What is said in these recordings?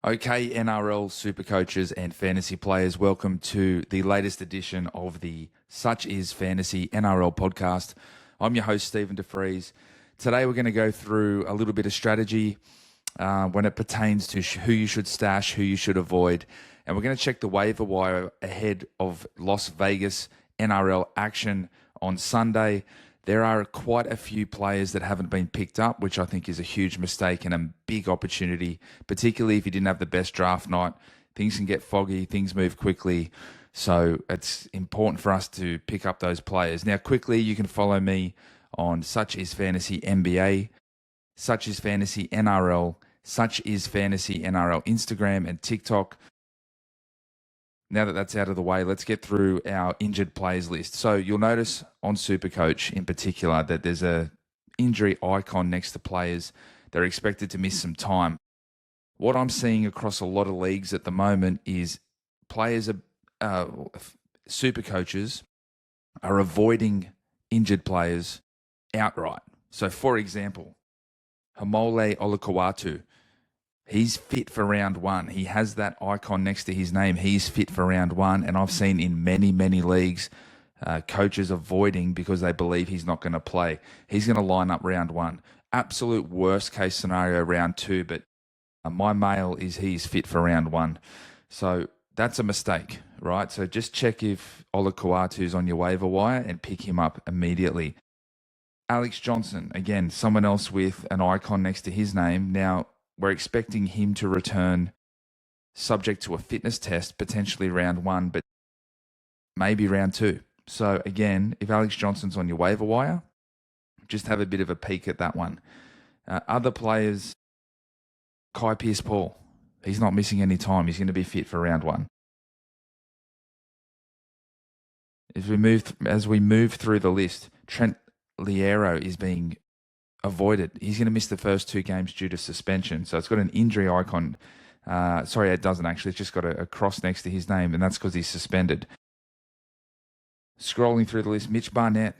Okay, NRL super coaches and fantasy players, welcome to the latest edition of the Such Is Fantasy NRL podcast. I'm your host, Stephen DeFries. Today we're going to go through a little bit of strategy when it pertains to who you should stash, who you should avoid, and we're going to check the waiver wire ahead of Las Vegas NRL action on Sunday. There are quite a few players that haven't been picked up, which I think is a huge mistake and a big opportunity, particularly if you didn't have the best draft night. Things can get foggy, things move quickly, so it's important for us to pick up those players. Now, quickly, you can follow me on Such Is Fantasy NBA, Such Is Fantasy NRL, Such Is Fantasy NRL Instagram and TikTok. Now that that's out of the way, let's get through our injured players list. So you'll notice on Supercoach in particular that there's a injury icon next to players that are expected to miss some time. What I'm seeing across a lot of leagues at the moment is players, Supercoaches are avoiding injured players outright. So for example, Hamole Olakawatu, he's fit for round one. He has that icon next to his name. He's fit for round one. And I've seen in many, many leagues, coaches avoiding because they believe he's not going to play. He's going to line up round one. Absolute worst case scenario, round two. But my mail is he's fit for round one. So that's a mistake, right? So just check if Olakawatu's on your waiver wire and pick him up immediately. Alex Johnson, again, someone else with an icon next to his name. Now, we're expecting him to return subject to a fitness test, potentially round one, but maybe round two. So again, if Alex Johnson's on your waiver wire, just have a bit of a peek at that one. Other players, Kai Pearce-Paul, he's not missing any time. He's going to be fit for round one. As we move through the list, Trent Liero is being avoided. He's going to miss the first two games due to suspension. So it's got an injury icon. Sorry, it doesn't actually. It's just got a cross next to his name, and that's because he's suspended. Scrolling through the list, Mitch Barnett.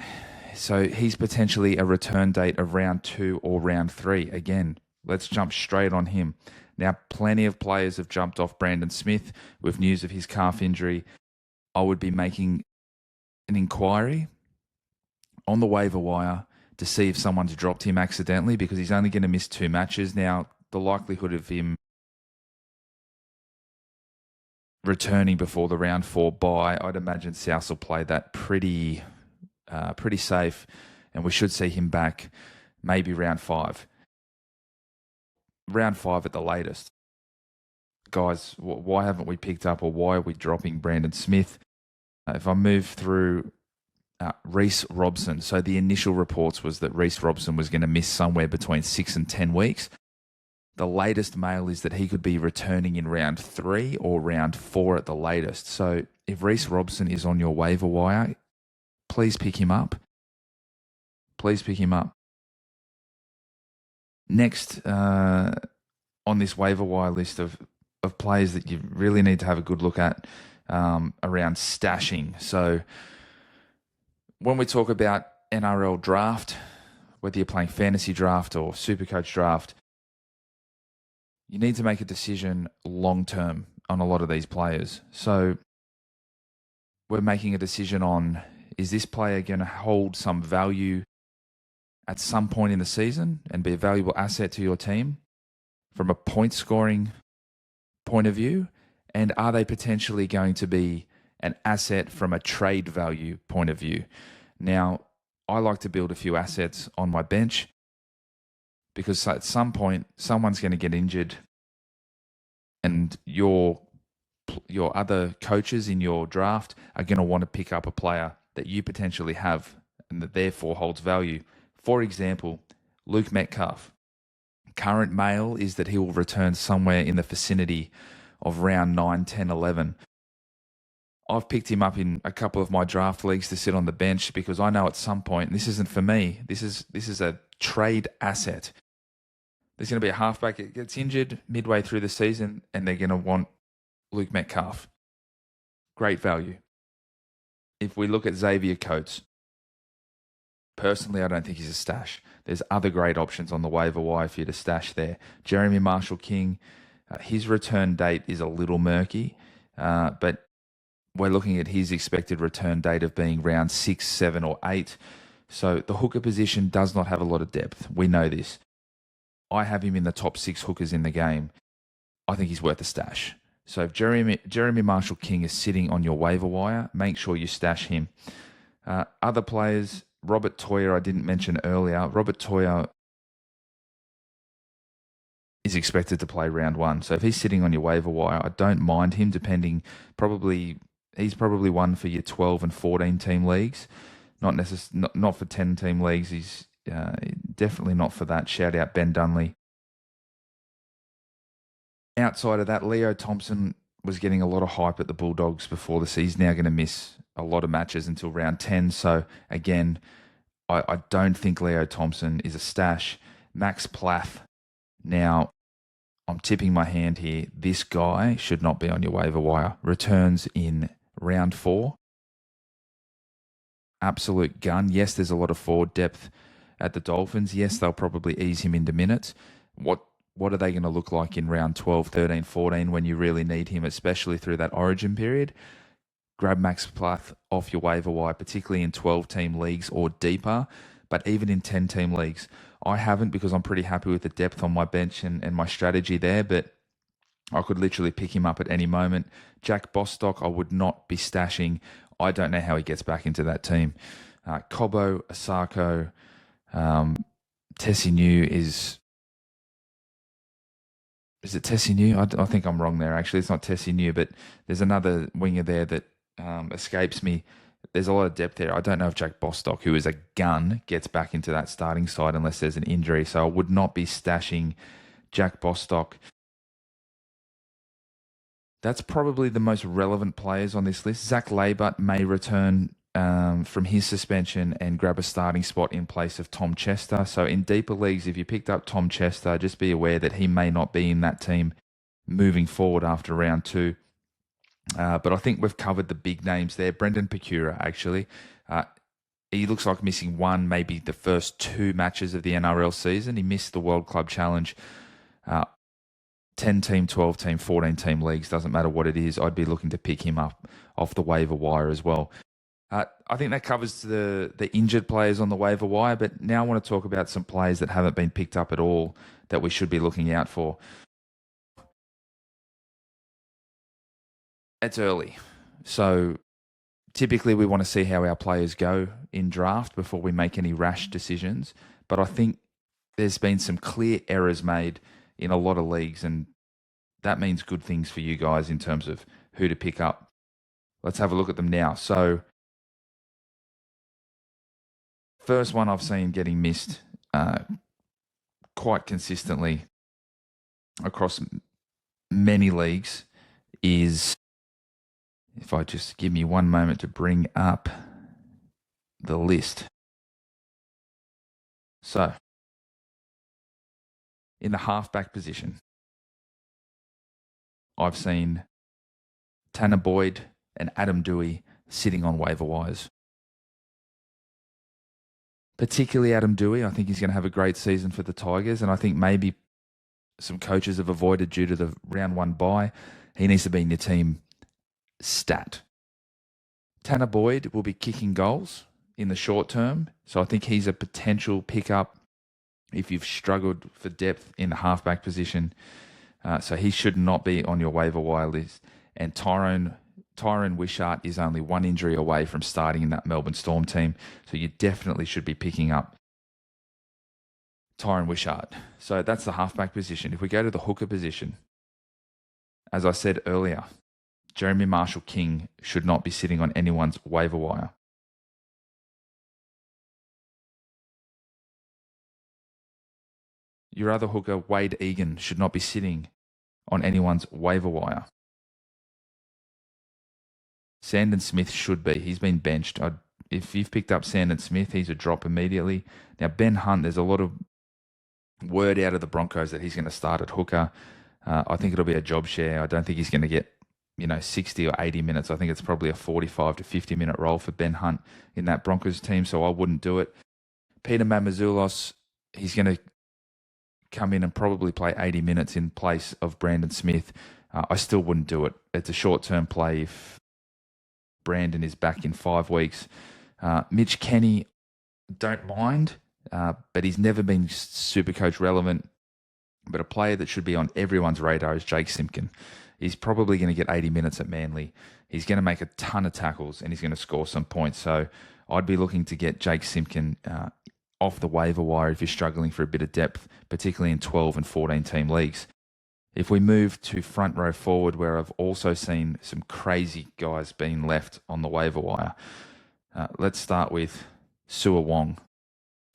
So he's potentially a return date of round two or round three. Again, let's jump straight on him. Now, plenty of players have jumped off Brandon Smith with news of his calf injury. I would be making an inquiry on the waiver wire to see if someone's dropped him accidentally, because he's only going to miss 2 matches. Now, the likelihood of him returning before the round 4 bye, I'd imagine South will play that pretty safe, and we should see him back maybe round 5. Round 5 at the latest. Guys, why haven't we picked up, or why are we dropping Brandon Smith? If I move through Reece Robson. So the initial reports was that Reece Robson was going to miss somewhere between 6 and 10 weeks. The latest mail is that he could be returning in round 3 or round 4 at the latest. So if Reece Robson is on your waiver wire, please pick him up. Please pick him up. Next on this waiver wire list of players that you really need to have a good look at around stashing. So when we talk about NRL draft, whether you're playing fantasy draft or Supercoach draft, you need to make a decision long-term on a lot of these players. So we're making a decision on, is this player going to hold some value at some point in the season and be a valuable asset to your team from a point-scoring point of view? And are they potentially going to be an asset from a trade value point of view? Now, I like to build a few assets on my bench because at some point someone's going to get injured, and your other coaches in your draft are going to want to pick up a player that you potentially have and that therefore holds value. For example, Luke Metcalf. Current mail is that he will return somewhere in the vicinity of round 9, 10, 11. I've picked him up in a couple of my draft leagues to sit on the bench because I know at some point, and this isn't for me, this is a trade asset. There's going to be a halfback that gets injured midway through the season and they're going to want Luke Metcalf. Great value. If we look at Xavier Coates, personally, I don't think he's a stash. There's other great options on the waiver wire for you to stash there. Jeremy Marshall-King, His return date is a little murky, but we're looking at his expected return date of being round 6, 7, or 8. So the hooker position does not have a lot of depth. We know this. I have him in the top 6 hookers in the game. I think he's worth a stash. So if Jeremy Marshall-King is sitting on your waiver wire, make sure you stash him. Other players, Robert Toya, I didn't mention earlier. Robert Toya is expected to play round 1. So if he's sitting on your waiver wire, I don't mind him, he's probably one for your 12 and 14 team leagues. Not for 10 team leagues. He's definitely not for that. Shout out Ben Dunley. Outside of that, Leo Thompson was getting a lot of hype at the Bulldogs before the season. He's now going to miss a lot of matches until round 10. So again, I don't think Leo Thompson is a stash. Max Plath. Now, I'm tipping my hand here. This guy should not be on your waiver wire. Returns in round 4. Absolute gun. Yes, there's a lot of forward depth at the Dolphins. Yes, they'll probably ease him into minutes. What are they going to look like in round 12, 13, 14 when you really need him, especially through that origin period? Grab Max Plath off your waiver wire, particularly in 12-team leagues or deeper, but even in 10-team leagues. I haven't because I'm pretty happy with the depth on my bench and my strategy there, but I could literally pick him up at any moment. Jack Bostock, I would not be stashing. I don't know how he gets back into that team. Cobo, Asako, Tessie New is... Is it Tessie New? I think I'm wrong there, actually. It's not Tessie New, but there's another winger there that escapes me. There's a lot of depth there. I don't know if Jack Bostock, who is a gun, gets back into that starting side unless there's an injury. So I would not be stashing Jack Bostock. That's probably the most relevant players on this list. Zach Laybutt may return from his suspension and grab a starting spot in place of Tom Chester. So in deeper leagues, if you picked up Tom Chester, just be aware that he may not be in that team moving forward after round 2. But I think we've covered the big names there. Brendan Pecura, actually. He looks like missing one, maybe the first 2 matches of the NRL season. He missed the World Club Challenge. 10-team, 12-team, 14-team leagues, doesn't matter what it is. I'd be looking to pick him up off the waiver wire as well. I think that covers the injured players on the waiver wire, but now I want to talk about some players that haven't been picked up at all that we should be looking out for. It's early, so typically we want to see how our players go in draft before we make any rash decisions, but I think there's been some clear errors made in a lot of leagues, and that means good things for you guys in terms of who to pick up. Let's have a look at them now. So first one I've seen getting missed quite consistently across many leagues is, if I just give me one moment to bring up the list. So, in the halfback position, I've seen Tanner Boyd and Adam Dewey sitting on waiver wires. Particularly Adam Dewey, I think he's going to have a great season for the Tigers, and I think maybe some coaches have avoided due to the round 1 bye. He needs to be in your team stat. Tanner Boyd will be kicking goals in the short term, so I think he's a potential pickup if you've struggled for depth in the halfback position. So he should not be on your waiver wire list. And Tyrone Wishart is only one injury away from starting in that Melbourne Storm team, so you definitely should be picking up Tyrone Wishart. So that's the halfback position. If we go to the hooker position, as I said earlier, Jeremy Marshall-King should not be sitting on anyone's waiver wire. Your other hooker, Wade Egan, should not be sitting on anyone's waiver wire. Sandon Smith should be. He's been benched. If you've picked up Sandon Smith, he's a drop immediately. Now, Ben Hunt, there's a lot of word out of the Broncos that he's going to start at hooker. I think it'll be a job share. I don't think he's going to get 60 or 80 minutes. I think it's probably a 45 to 50-minute role for Ben Hunt in that Broncos team, so I wouldn't do it. Peter Mamazoulos, he's going to come in and probably play 80 minutes in place of Brandon Smith, I still wouldn't do it. It's a short-term play if Brandon is back in 5 weeks. Mitch Kenny, don't mind, but he's never been Supercoach relevant. But a player that should be on everyone's radar is Jake Simpkin. He's probably going to get 80 minutes at Manly. He's going to make a ton of tackles and he's going to score some points. So I'd be looking to get Jake Simpkin off the waiver wire if you're struggling for a bit of depth, particularly in 12 and 14 team leagues. If we move to front row forward, where I've also seen some crazy guys being left on the waiver wire, let's start with Sua Wong.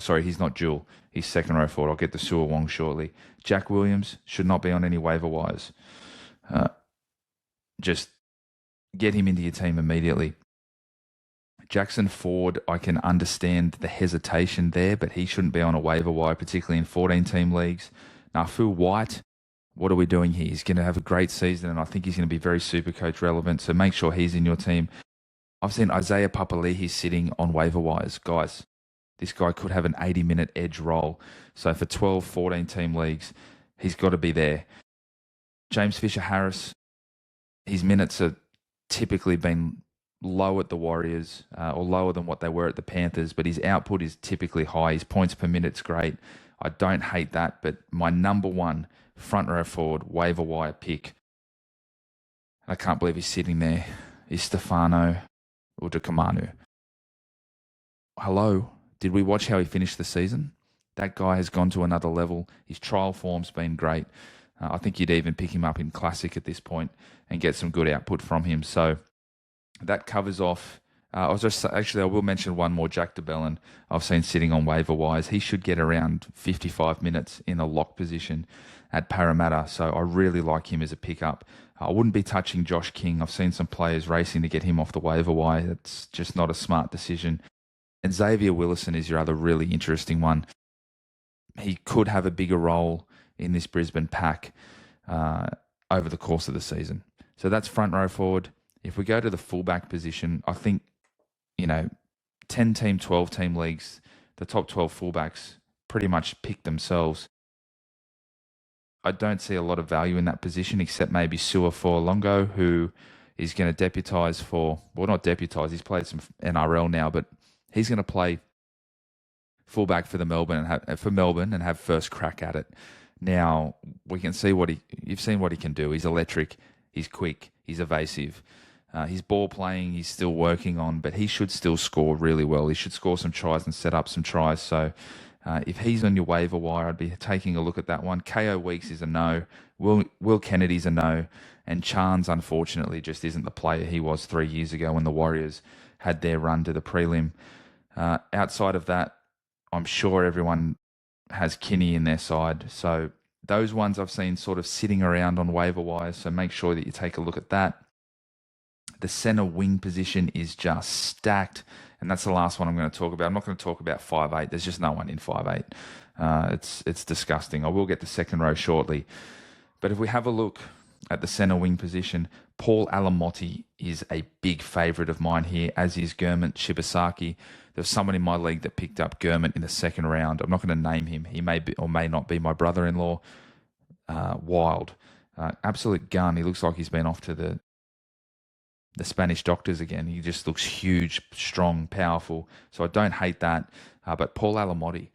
Sorry, he's not dual. He's second row forward. I'll get to Sua Wong shortly. Jack Williams should not be on any waiver wires. Just get him into your team immediately. Jackson Ford, I can understand the hesitation there, but he shouldn't be on a waiver wire, particularly in 14-team leagues. Nafu White, what are we doing here? He's going to have a great season, and I think he's going to be very Supercoach relevant, so make sure he's in your team. I've seen Isaiah Papali'i sitting on waiver wires. Guys, this guy could have an 80-minute edge role. So for 12, 14-team leagues, he's got to be there. James Fisher-Harris, his minutes have typically been low at the Warriors or lower than what they were at the Panthers, but his output is typically high. His points per minute's great. I don't hate that, but my number one front row forward waiver wire pick, I can't believe he's sitting there, is Stefano Udukamanu. Hello, did we watch how he finished the season? That guy has gone to another level. His trial form's been great. I think you'd even pick him up in Classic at this point and get some good output from him. So that covers off. I will mention one more, Jack DeBellin. I've seen sitting on waiver wires. He should get around 55 minutes in a lock position at Parramatta. So I really like him as a pickup. I wouldn't be touching Josh King. I've seen some players racing to get him off the waiver wire. That's just not a smart decision. And Xavier Willison is your other really interesting one. He could have a bigger role in this Brisbane pack over the course of the season. So that's front row forward. If we go to the fullback position, I think, 10-team, 12-team leagues, the top 12 fullbacks pretty much pick themselves. I don't see a lot of value in that position, except maybe Sua Longo, who is going to deputise not deputise, he's played some NRL now, but he's going to play fullback for Melbourne and have first crack at it. Now, we can see you've seen what he can do. He's electric, he's quick, he's evasive. His ball playing, he's still working on, but he should still score really well. He should score some tries and set up some tries. So if he's on your waiver wire, I'd be taking a look at that one. KO Weeks is a no. Will Kennedy's a no. And Chance, unfortunately, just isn't the player he was 3 years ago when the Warriors had their run to the prelim. Outside of that, I'm sure everyone has Kinney in their side. So those ones I've seen sort of sitting around on waiver wires. So make sure that you take a look at that. The centre wing position is just stacked, and that's the last one I'm going to talk about. I'm not going to talk about 5'8". There's just no one in 5'8". It's disgusting. I will get the second row shortly. But if we have a look at the centre wing position, Paul Alamotti is a big favourite of mine here, as is Gurmit Shibasaki. There's someone in my league that picked up Gurmit in the second round. I'm not going to name him. He may be or may not be my brother-in-law. Wild. Absolute gun. He looks like he's been off to the Spanish doctors again. He just looks huge, strong, powerful. So I don't hate that. But Paul Alamotti,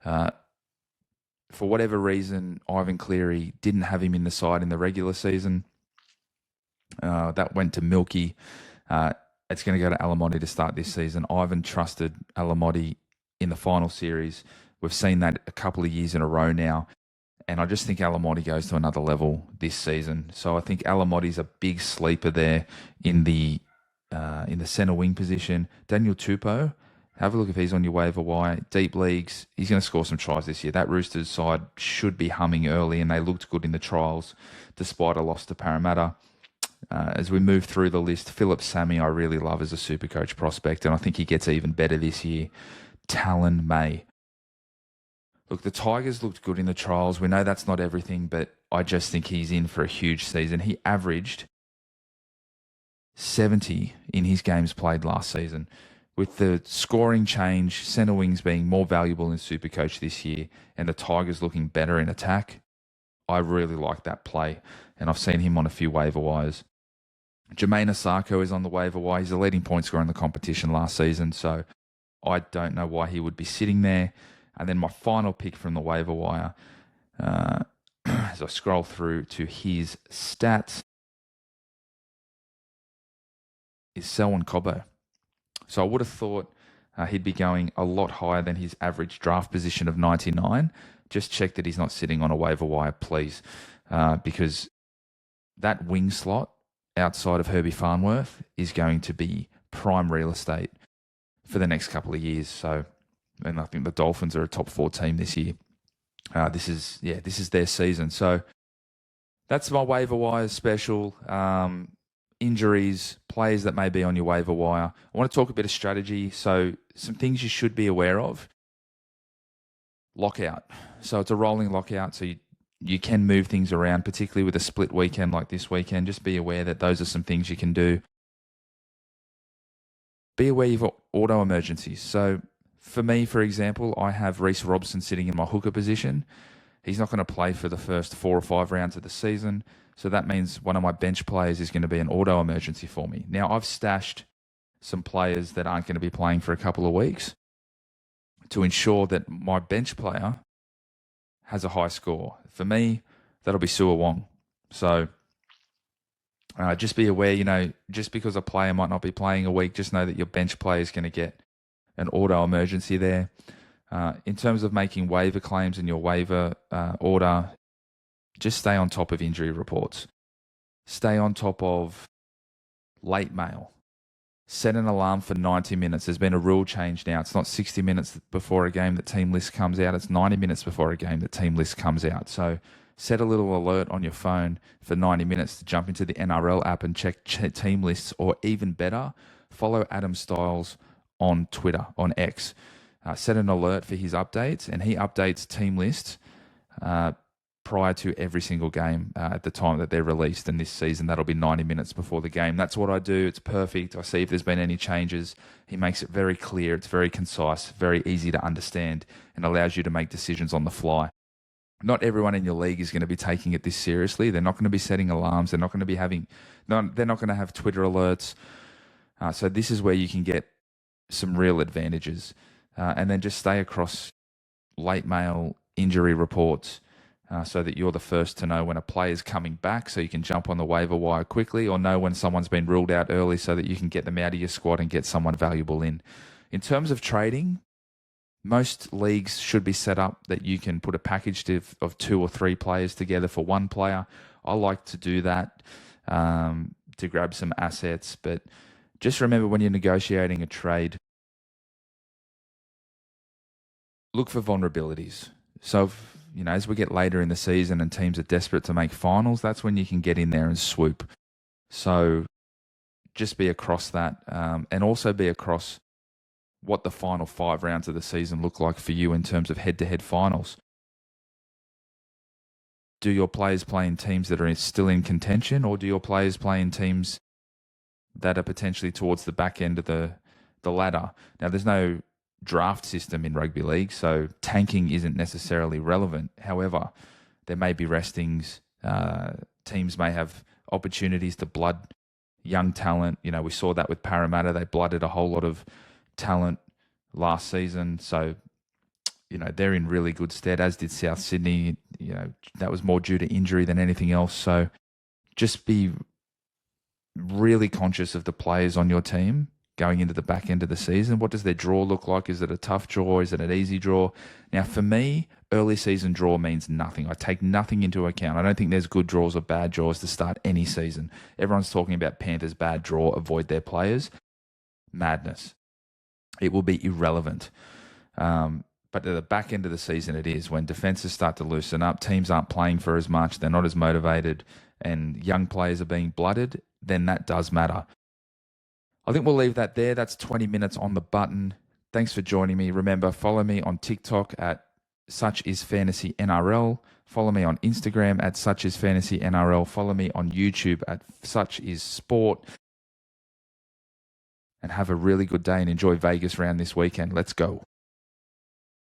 for whatever reason, Ivan Cleary didn't have him in the side in the regular season. That went to Milky. It's going to go to Alamotti to start this season. Ivan trusted Alamotti in the final series. We've seen that a couple of years in a row now. And I just think Alamotti goes to another level this season. So I think Alamotti's a big sleeper there in the centre wing position. Daniel Tupou, have a look if he's on your waiver wire. Deep leagues, he's going to score some tries this year. That Roosters side should be humming early, and they looked good in the trials despite a loss to Parramatta. As we move through the list, Philip Sammy I really love as a Supercoach prospect, and I think he gets even better this year. Talon May. Look, the Tigers looked good in the trials. We know that's not everything, but I just think he's in for a huge season. He averaged 70 in his games played last season. with the scoring change, centre wings being more valuable in Supercoach this year, and the Tigers looking better in attack, I really like that play, and I've seen him on a few waiver wires. Jermaine Osako is on the waiver wire. He's the leading point scorer in the competition last season, so I don't know why he would be sitting there. And then my final pick from the waiver wire, as I scroll through to his stats, is Selwyn Cobbo. So I would have thought he'd be going a lot higher than his average draft position of 99. Just check that he's not sitting on a waiver wire, please, because that wing slot outside of Herbie Farnworth is going to be prime real estate for the next couple of years. So, and I think the Dolphins are a top 4 team this year. This is their season. So that's my waiver wire special. Injuries, players that may be on your waiver wire. I want to talk a bit of strategy. So some things you should be aware of. Lockout. So it's a rolling lockout. So you can move things around, particularly with a split weekend like this weekend. Just be aware that those are some things you can do. Be aware you've got auto emergencies. So for me, for example, I have Reece Robson sitting in my hooker position. He's not going to play for the first 4 or 5 rounds of the season. So that means one of my bench players is going to be an auto emergency for me. Now, I've stashed some players that aren't going to be playing for a couple of weeks to ensure that my bench player has a high score. For me, that'll be Sua Wong. So just be aware, just because a player might not be playing a week, just know that your bench player is going to get an auto emergency there. In terms of making waiver claims in your waiver order, just stay on top of injury reports. Stay on top of late mail. Set an alarm for 90 minutes. There's been a rule change now. It's not 60 minutes before a game that team list comes out. It's 90 minutes before a game that team list comes out. So set a little alert on your phone for 90 minutes to jump into the NRL app and check team lists, or even better, follow Adam Styles on Twitter, on X. Set an alert for his updates, and he updates team lists prior to every single game at the time that they're released. And this season, that'll be 90 minutes before the game. That's what I do. It's perfect. I see if there's been any changes. He makes it very clear. It's very concise, very easy to understand, and allows you to make decisions on the fly. Not everyone in your league is going to be taking it this seriously. They're not going to be setting alarms. They're not going to be they're not going to have Twitter alerts. So this is where you can get some real advantages. And then just stay across late mail injury reports so that you're the first to know when a player's coming back, so you can jump on the waiver wire quickly, or know when someone's been ruled out early so that you can get them out of your squad and get someone valuable in. In terms of trading, most leagues should be set up that you can put a package of 2 or 3 players together for one player. I like to do that to grab some assets, but just remember when you're negotiating a trade, look for vulnerabilities. So, as we get later in the season and teams are desperate to make finals, that's when you can get in there and swoop. So just be across that, and also be across what the final 5 rounds of the season look like for you in terms of head-to-head finals. Do your players play in teams that are still in contention, or do your players play in teams that are potentially towards the back end of the ladder? Now, there's no draft system in rugby league, so tanking isn't necessarily relevant. However, there may be restings. Teams may have opportunities to blood young talent. We saw that with Parramatta. They blooded a whole lot of talent last season. So, they're in really good stead, as did South Sydney. That was more due to injury than anything else. So just be really conscious of the players on your team going into the back end of the season. What does their draw look like? Is it a tough draw? Is it an easy draw? Now, for me, early season draw means nothing. I take nothing into account. I don't think there's good draws or bad draws to start any season. Everyone's talking about Panthers' bad draw, avoid their players. Madness. It will be irrelevant. But at the back end of the season, it is when defenses start to loosen up, teams aren't playing for as much, they're not as motivated, and young players are being blooded, then that does matter. I think we'll leave that there. That's 20 minutes on the button. Thanks for joining me. Remember, follow me on TikTok at SuchIsFantasyNRL. Follow me on Instagram at SuchIsFantasyNRL. Follow me on YouTube at SuchIsSport. and have a really good day and enjoy Vegas round this weekend. Let's go.